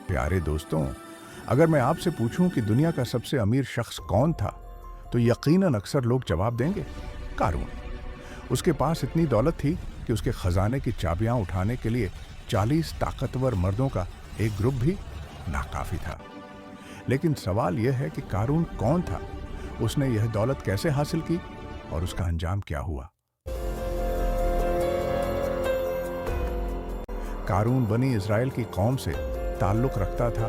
प्यारे दोस्तों, अगर मैं आपसे पूछूं कि दुनिया का सबसे अमीर शख्स कौन था, तो यकीनन अक्सर लोग जवाब देंगे कारून। उसके पास इतनी दौलत थी कि उसके खजाने की चाबियां उठाने के लिए 40 ताकतवर मर्दों का एक ग्रुप भी नाकाफी था। लेकिन सवाल यह है कि कारून कौन था, उसने यह दौलत कैसे हासिल की और उसका अंजाम क्या हुआ। कारून बनी इज़राइल की कौम से ताल्लुक़ रखता था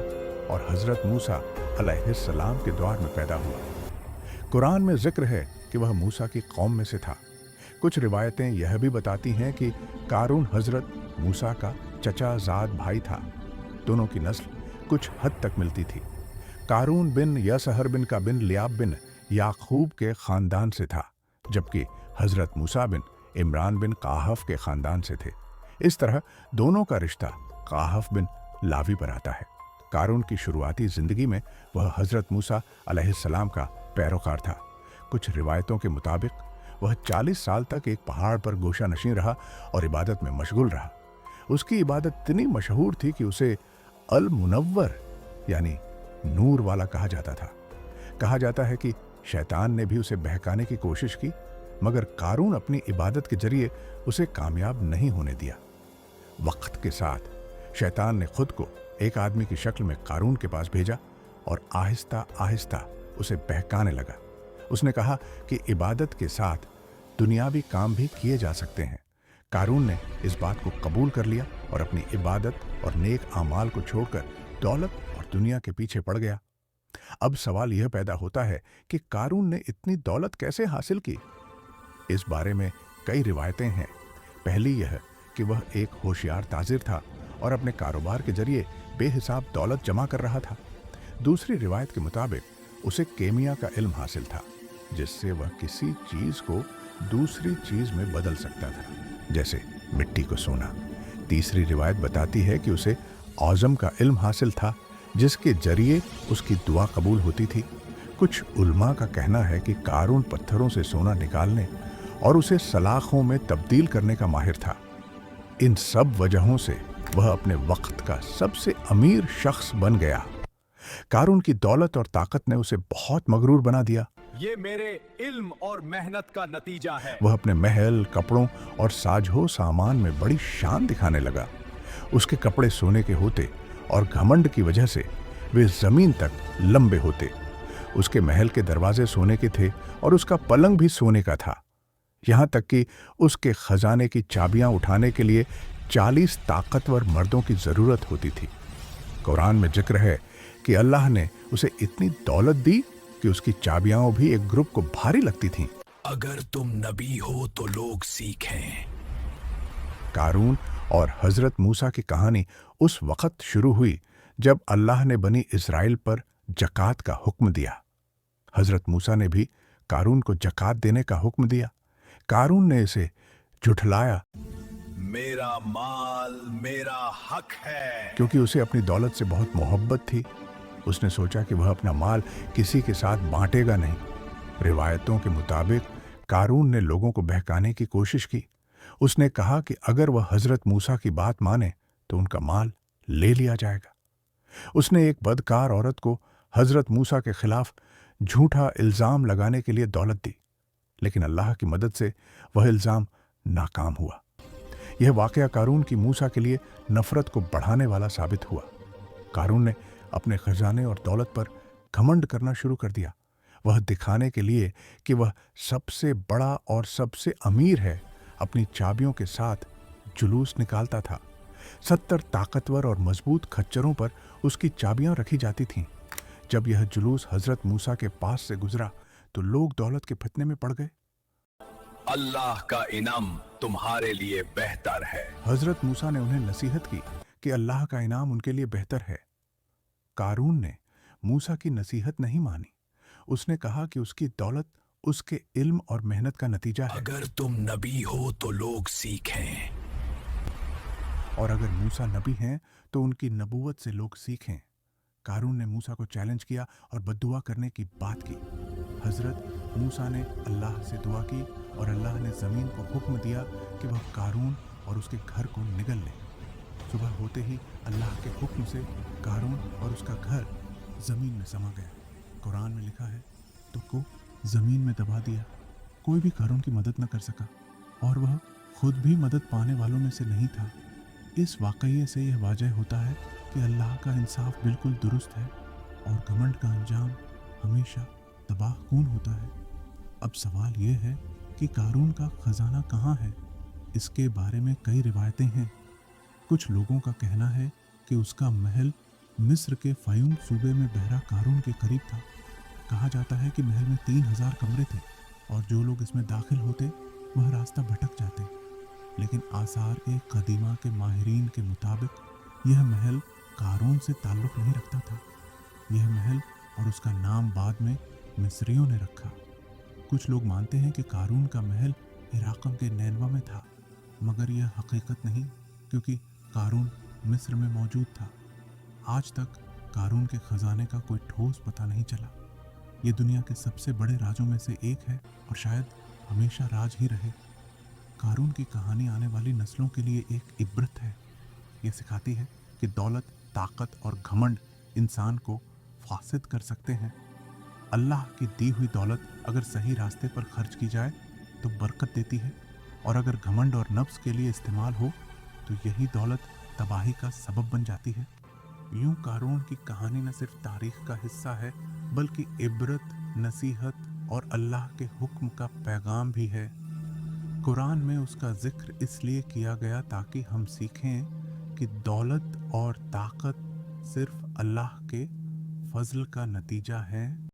और हज़रत मूसा अलैहिस्सलाम के दौर में पैदा हुआ। कुरान में जिक्र है कि वह मूसा की कौम में से था। कुछ रिवायतें यह भी बताती हैं कि कारून हज़रत मूसा का चचाज़ाद भाई था। दोनों की नस्ल कुछ हद तक मिलती थी। कारून बिन यसहर बिन का बिन लियाब बिन याकूब के ख़ानदान से था, जबकि हज़रत मूसा बिन इमरान बिन काहफ के ख़ानदान से थे। इस तरह दोनों का रिश्ता काहफ बिन लावी पर आता है। कारून की शुरुआती ज़िंदगी में वह हज़रत मूसा अलैहिस्सलाम का पैरोकार था। कुछ रिवायतों के मुताबिक वह 40 साल तक एक पहाड़ पर गोशा नशीं रहा और इबादत में मशगूल रहा। उसकी इबादत इतनी मशहूर थी कि उसे अल मुनव्वर यानी नूर वाला कहा जाता था। कहा जाता है कि शैतान ने भी उसे बहकाने की कोशिश की, मगर कारून अपनी इबादत के जरिए उसे कामयाब नहीं होने दिया। वक्त के साथ शैतान ने खुद को एक आदमी की शक्ल में कारून के पास भेजा और आहिस्ता आहिस्ता उसे बहकाने लगा। उसने कहा कि इबादत के साथ दुनियावी काम भी किए जा सकते हैं। कारून ने इस बात को कबूल कर लिया और अपनी इबादत और नेक आमाल को छोड़कर दौलत और दुनिया के पीछे पड़ गया। अब सवाल यह पैदा होता है कि कारून ने इतनी दौलत कैसे हासिल की। इस बारे में कई रिवायतें हैं। पहली यह कि वह एक होशियार ताजिर था और अपने कारोबार के जरिए बेहिसाब दौलत जमा कर रहा था। दूसरी रिवायत के मुताबिक उसे केमिया का इल्म हासिल था, जिससे वह किसी चीज को दूसरी चीज में बदल सकता था, जैसे मिट्टी को सोना। तीसरी रिवायत बताती है कि उसे औज़म का इल्म हासिल था, जिसके जरिए उसकी दुआ कबूल होती थी। कुछ उल्मा का कहना है कि कारून पत्थरों से सोना निकालने और उसे सलाखों में तब्दील करने का माहिर था। इन सब वजहों से वह अपने वक्त का सबसे अमीर शख्स बन गया। कारून की दौलत और ताकत ने उसे बहुत मगरूर बना दिया। ये मेरे इल्म और मेहनत का नतीजा है। वह अपने महल, कपड़ों और साजो सामान में बड़ी शान दिखाने लगा। उसके कपड़े सोने के होते और घमंड की वजह से वे जमीन तक लंबे होते। उसके महल के दरवाजे सोने के थे और उसका पलंग भी सोने का था। यहाँ तक कि उसके खजाने की चाबियां उठाने के लिए 40 ताकतवर मर्दों की जरूरत होती थी। कुरान में जिक्र है कि अल्लाह ने उसे इतनी दौलत दी कि उसकी चाबियां भी एक ग्रुप को भारी लगती थीं। अगर तुम नबी हो तो लोग सीखें। कारून और हजरत मूसा की कहानी उस वक्त शुरू हुई जब अल्लाह ने बनी इज़राइल पर जकात का हुक्म दिया। हजरत मूसा ने भी कारून को जकात देने का हुक्म दिया। कारून ने इसे झुठलाया मेरा माल मेरा हक है, क्योंकि उसे अपनी दौलत से बहुत मोहब्बत थी। उसने सोचा कि वह अपना माल किसी के साथ बांटेगा नहीं। रिवायतों के मुताबिक कारून ने लोगों को बहकाने की कोशिश की। उसने कहा कि अगर वह हजरत मूसा की बात माने तो उनका माल ले लिया जाएगा। उसने एक बदकार औरत को हजरत मूसा के खिलाफ झूठा इल्जाम लगाने के लिए दौलत दी, लेकिन अल्लाह की मदद से वह इल्जाम नाकाम हुआ। यह वाकया कारून की मूसा के लिए नफरत को बढ़ाने वाला साबित हुआ। कारून ने अपने खजाने और दौलत पर घमंड करना शुरू कर दिया। वह दिखाने के लिए कि वह सबसे बड़ा और सबसे अमीर है, अपनी चाबियों के साथ जुलूस निकालता था। 70 ताकतवर और मजबूत खच्चरों पर उसकी चाबियां रखी जाती थीं। जब यह जुलूस हजरत मूसा के पास से गुजरा तो लोग दौलत के फितने में पड़ गए। अल्लाह का इनाम तुम्हारे लिए बेहतर है। हजरत मूसा ने उन्हें नसीहत की कि अल्लाह का इनाम उनके लिए बेहतर है। कारून ने मूसा की नसीहत नहीं मानी। उसने कहा कि उसकी दौलत उसके इल्म और मेहनत का नतीजा है। अगर तुम नबी हो तो लोग सीखें। और अगर मूसा नबी हैं तो उनकी नबूवत से लोग सीखें। कारून ने मूसा को चैलेंज किया और बद्दुआ करने की बात की। हजरत मूसा ने अल्लाह से दुआ की और अल्लाह ने ज़मीन को हुक्म दिया कि वह कारून और उसके घर को निगल ले। सुबह होते ही अल्लाह के हुक्म से कारून और उसका घर ज़मीन में समा गया। कुरान में लिखा है, तुमको ज़मीन में दबा दिया। कोई भी कारून की मदद न कर सका और वह खुद भी मदद पाने वालों में से नहीं था। इस वाक़ये से यह वाज़ह होता है कि अल्लाह का इंसाफ बिल्कुल दुरुस्त है और घमंड का अंजाम हमेशा तबाहकून होता है। अब सवाल यह है कि कारून का ख़जाना कहाँ है। इसके बारे में कई रिवायतें हैं। कुछ लोगों का कहना है कि उसका महल मिस्र के फ़यूम सूबे में बहरा कारून के करीब था। कहा जाता है कि महल में 3000 कमरे थे और जो लोग इसमें दाखिल होते वह रास्ता भटक जाते। लेकिन आसार ए कदीमा के माहिरीन के मुताबिक यह महल कारून से ताल्लुक़ नहीं रखता था। यह महल और उसका नाम बाद में मिस्रियों ने रखा। कुछ लोग मानते हैं कि कारून का महल इराक़म के नैनवा में था, मगर यह हकीकत नहीं, क्योंकि कारून मिस्र में मौजूद था। आज तक कारून के ख़जाने का कोई ठोस पता नहीं चला। ये दुनिया के सबसे बड़े राजों में से एक है और शायद हमेशा राज ही रहे। कारून की कहानी आने वाली नस्लों के लिए एक इब्रत है। ये सिखाती है कि दौलत, ताकत और घमंड इंसान को फासिद कर सकते हैं। अल्लाह की दी हुई दौलत अगर सही रास्ते पर खर्च की जाए तो बरकत देती है, और अगर घमंड और नफ्स के लिए इस्तेमाल हो तो यही दौलत तबाही का सबब बन जाती है। यूं कारून की कहानी न सिर्फ तारीख का हिस्सा है, बल्कि इबरत, नसीहत और अल्लाह के हुक्म का पैगाम भी है। कुरान में उसका जिक्र इसलिए किया गया ताकि हम सीखें कि दौलत और ताकत सिर्फ अल्लाह के फजल का नतीजा है।